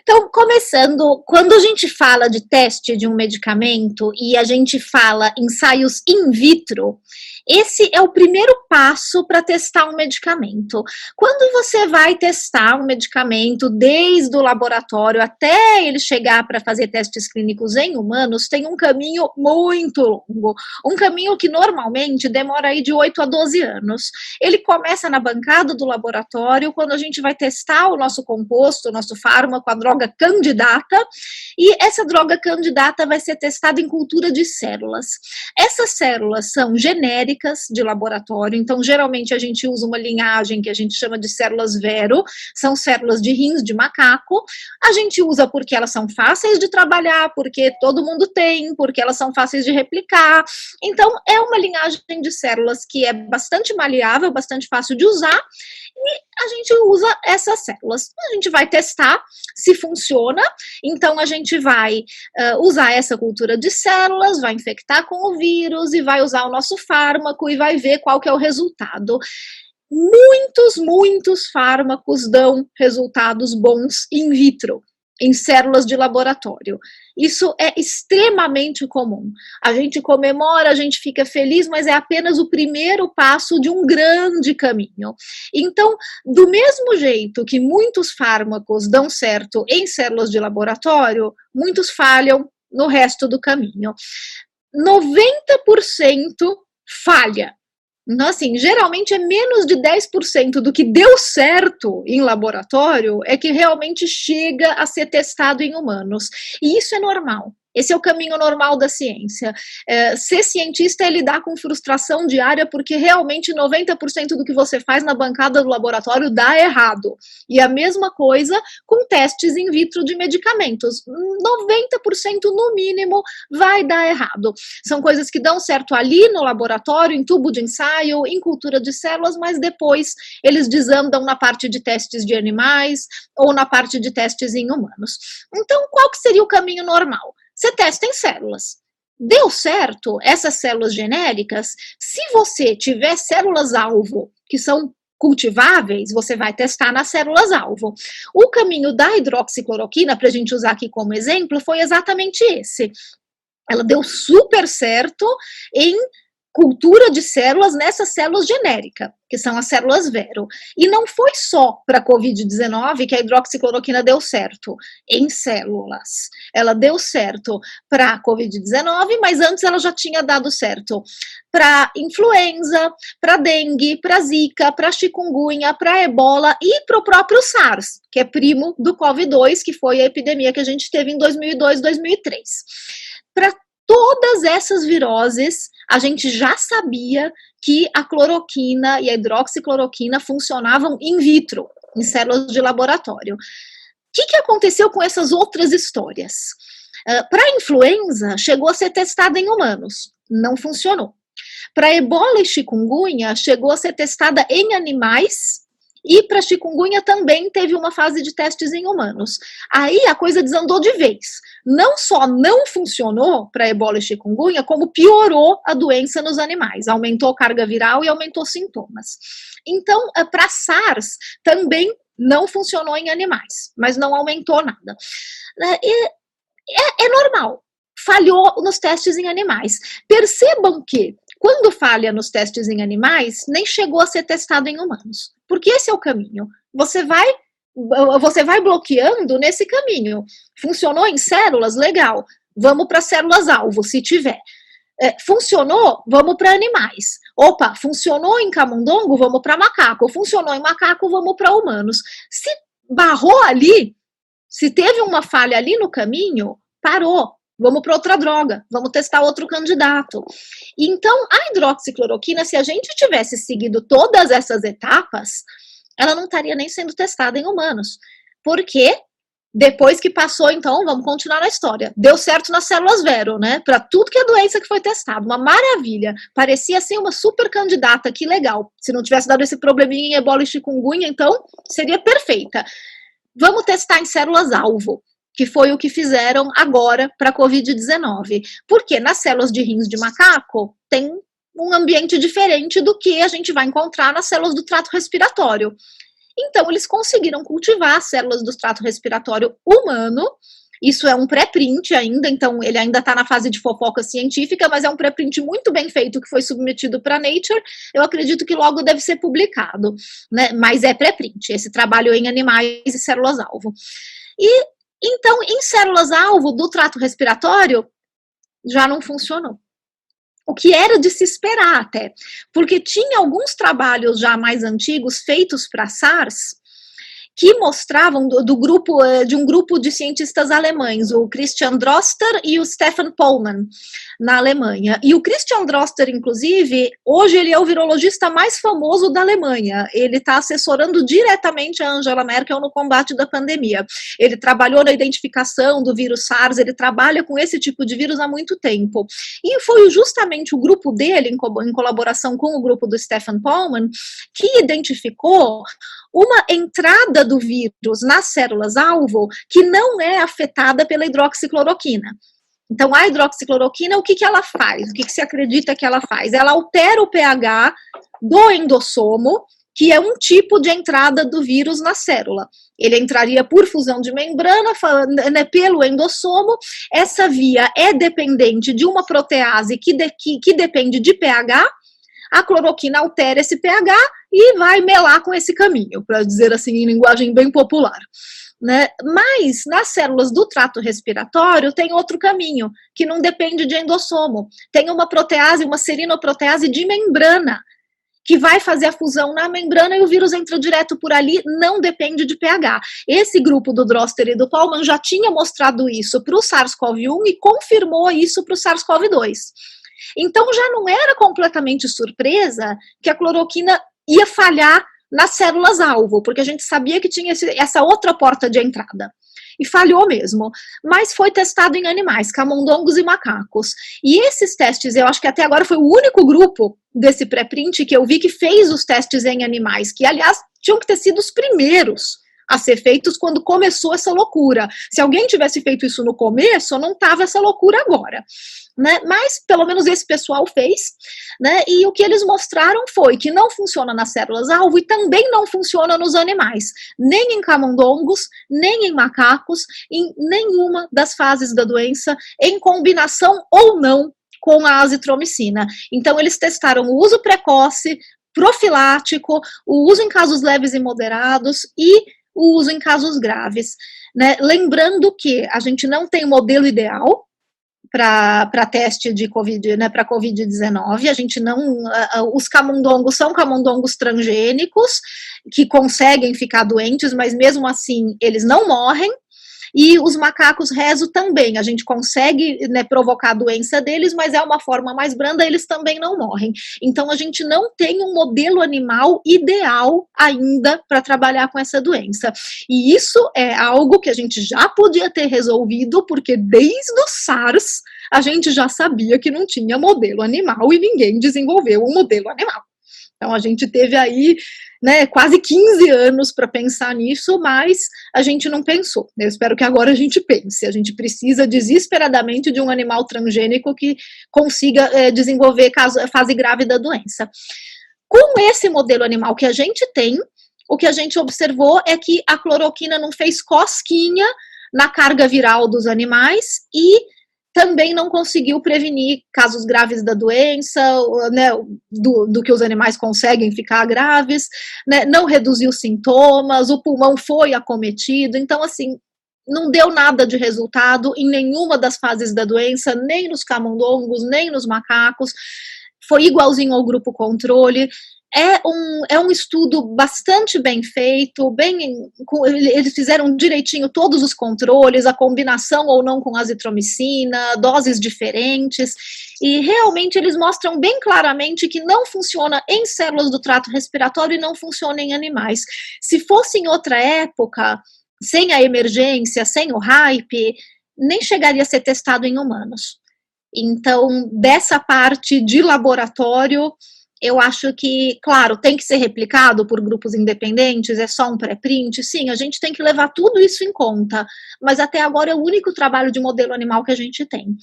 Então, começando, quando a gente fala de teste de um medicamento e a gente fala ensaios in vitro, esse é o primeiro passo para testar um medicamento. Quando você vai testar um medicamento, desde o laboratório até ele chegar para fazer testes clínicos em humanos, tem um caminho muito longo, um caminho que normalmente demora aí de 8 a 12 anos. Ele começa na bancada do laboratório, quando a gente vai testar o nosso composto, o nosso fármaco, a droga candidata, e essa droga candidata vai ser testada em cultura de células. Essas células são genéricas de laboratório, então geralmente a gente usa uma linhagem que a gente chama de células Vero, são células de rins de macaco, a gente usa porque elas são fáceis de trabalhar, porque todo mundo tem, porque elas são fáceis de replicar, então é uma linhagem de células que é bastante maleável, bastante fácil de usar, e a gente usa essas células. A gente vai testar se funciona, então a gente vai usar essa cultura de células, vai infectar com o vírus e vai usar o nosso fármaco e vai ver qual que é o resultado. Muitos fármacos dão resultados bons in vitro, em células de laboratório. Isso é extremamente comum. A gente comemora, a gente fica feliz, mas é apenas o primeiro passo de um grande caminho. Então, do mesmo jeito que muitos fármacos dão certo em células de laboratório, muitos falham no resto do caminho. 90% falha. Então, assim, geralmente é menos de 10% do que deu certo em laboratório é que realmente chega a ser testado em humanos. E isso é normal. Esse é o caminho normal da ciência. Ser cientista é lidar com frustração diária, porque realmente 90% do que você faz na bancada do laboratório dá errado. E a mesma coisa com testes in vitro de medicamentos. 90% no mínimo vai dar errado. São coisas que dão certo ali no laboratório, em tubo de ensaio, em cultura de células, mas depois eles desandam na parte de testes de animais ou na parte de testes em humanos. Então, qual que seria o caminho normal? Você testa em células. Deu certo essas células genéricas? Se você tiver células-alvo que são cultiváveis, você vai testar nas células-alvo. O caminho da hidroxicloroquina, para a gente usar aqui como exemplo, foi exatamente esse. Ela deu super certo em cultura de células nessas células genéricas, que são as células Vero. E não foi só para a Covid-19 que a hidroxicloroquina deu certo em células. Ela deu certo para a Covid-19, mas antes ela já tinha dado certo para influenza, para dengue, para zika, para chikungunya, para ebola e para o próprio SARS, que é primo do COVID-2, que foi a epidemia que a gente teve em 2002, 2003. Para todas essas viroses, a gente já sabia que a cloroquina e a hidroxicloroquina funcionavam in vitro, em células de laboratório. O que aconteceu com essas outras histórias? Para a influenza, chegou a ser testada em humanos, não funcionou. Para ebola e chikungunya, chegou a ser testada em animais, e para chikungunya também teve uma fase de testes em humanos. Aí a coisa desandou de vez. Não só não funcionou para ebola e chikungunya, como piorou a doença nos animais. Aumentou a carga viral e aumentou sintomas. Então, para SARS também não funcionou em animais, mas não aumentou nada. É normal. Falhou nos testes em animais. Percebam que, quando falha nos testes em animais, nem chegou a ser testado em humanos. Porque esse é o caminho. Você vai bloqueando nesse caminho. Funcionou em células? Legal. Vamos para células-alvo, se tiver. Funcionou? Vamos para animais. Opa, funcionou em camundongo? Vamos para macaco. Funcionou em macaco? Vamos para humanos. Se barrou ali, se teve uma falha ali no caminho, parou. Vamos para outra droga, vamos testar outro candidato. Então, a hidroxicloroquina, se a gente tivesse seguido todas essas etapas, ela não estaria nem sendo testada em humanos. Porque depois que passou, então, vamos continuar na história. Deu certo nas células Vero, né? Para tudo que é doença que foi testada, uma maravilha. Parecia assim uma super candidata, que legal. Se não tivesse dado esse probleminha em ebola e chikungunya, então, seria perfeita. Vamos testar em células-alvo, que foi o que fizeram agora para a Covid-19. Porque nas células de rins de macaco tem um ambiente diferente do que a gente vai encontrar nas células do trato respiratório. Então, eles conseguiram cultivar células do trato respiratório humano. Isso é um pré-print ainda, então ele ainda está na fase de fofoca científica, mas é um pré-print muito bem feito que foi submetido para Nature. Eu acredito que logo deve ser publicado, né? Mas é pré-print, esse trabalho em animais e células-alvo. E então, em células-alvo do trato respiratório, já não funcionou. O que era de se esperar até, porque tinha alguns trabalhos já mais antigos feitos para SARS, que mostravam de um grupo de cientistas alemães, o Christian Droster e o Stefan Pohlmann, na Alemanha. E o Christian Droster, inclusive, hoje ele é o virologista mais famoso da Alemanha. Ele está assessorando diretamente a Angela Merkel no combate da pandemia. Ele trabalhou na identificação do vírus SARS, ele trabalha com esse tipo de vírus há muito tempo. E foi justamente o grupo dele, em colaboração com o grupo do Stefan Pohlmann, que identificou uma entrada do vírus nas células-alvo que não é afetada pela hidroxicloroquina. Então, a hidroxicloroquina, o que ela faz? O que se acredita que ela faz? Ela altera o pH do endossomo, que é um tipo de entrada do vírus na célula. Ele entraria por fusão de membrana, né, pelo endossomo. Essa via é dependente de uma protease que depende de pH. A cloroquina altera esse pH e vai melar com esse caminho, para dizer assim em linguagem bem popular. Né? Mas nas células do trato respiratório tem outro caminho, que não depende de endossomo. Tem uma protease, uma serinoprotease de membrana, que vai fazer a fusão na membrana e o vírus entra direto por ali, não depende de pH. Esse grupo do Droster e do Pohlmann já tinha mostrado isso para o SARS-CoV-1 e confirmou isso para o SARS-CoV-2. Então já não era completamente surpresa que a cloroquina ia falhar nas células-alvo, porque a gente sabia que tinha essa outra porta de entrada. E falhou mesmo. Mas foi testado em animais, camundongos e macacos. E esses testes, eu acho que até agora foi o único grupo desse pré-print que eu vi que fez os testes em animais, que aliás tinham que ter sido os primeiros a ser feitos quando começou essa loucura. Se alguém tivesse feito isso no começo, não tava essa loucura agora. Né? Mas pelo menos esse pessoal fez, né? E o que eles mostraram foi que não funciona nas células-alvo e também não funciona nos animais, nem em camundongos, nem em macacos, em nenhuma das fases da doença, em combinação ou não com a azitromicina. Então eles testaram o uso precoce, profilático, o uso em casos leves e moderados e o uso em casos graves. Né? Lembrando que a gente não tem modelo ideal para teste de Covid, né, para Covid-19, a gente não, os camundongos são camundongos transgênicos, que conseguem ficar doentes, mas mesmo assim eles não morrem, e os macacos rezo também, a gente consegue, né, provocar a doença deles, mas é uma forma mais branda, eles também não morrem. Então a gente não tem um modelo animal ideal ainda para trabalhar com essa doença. E isso é algo que a gente já podia ter resolvido, porque desde o SARS a gente já sabia que não tinha modelo animal e ninguém desenvolveu um modelo animal. Então a gente teve aí, né, quase 15 anos para pensar nisso, mas a gente não pensou. Eu espero que agora a gente pense. A gente precisa desesperadamente de um animal transgênico que consiga desenvolver fase grave da doença. Com esse modelo animal que a gente tem, o que a gente observou é que a cloroquina não fez cosquinha na carga viral dos animais e também não conseguiu prevenir casos graves da doença, né, do que os animais conseguem ficar graves, né, não reduziu sintomas, o pulmão foi acometido, então assim, não deu nada de resultado em nenhuma das fases da doença, nem nos nem nos macacos, foi igualzinho ao grupo controle. É um estudo bastante bem feito, eles fizeram direitinho todos os controles, a combinação ou não com azitromicina, doses diferentes, e realmente eles mostram bem claramente que não funciona em células do trato respiratório e não funciona em animais. Se fosse em outra época, sem a emergência, sem o hype, nem chegaria a ser testado em humanos. Então, dessa parte de laboratório, eu acho que, claro, tem que ser replicado por grupos independentes, é só um pré-print, sim, a gente tem que levar tudo isso em conta, mas até agora é o único trabalho de modelo animal que a gente tem.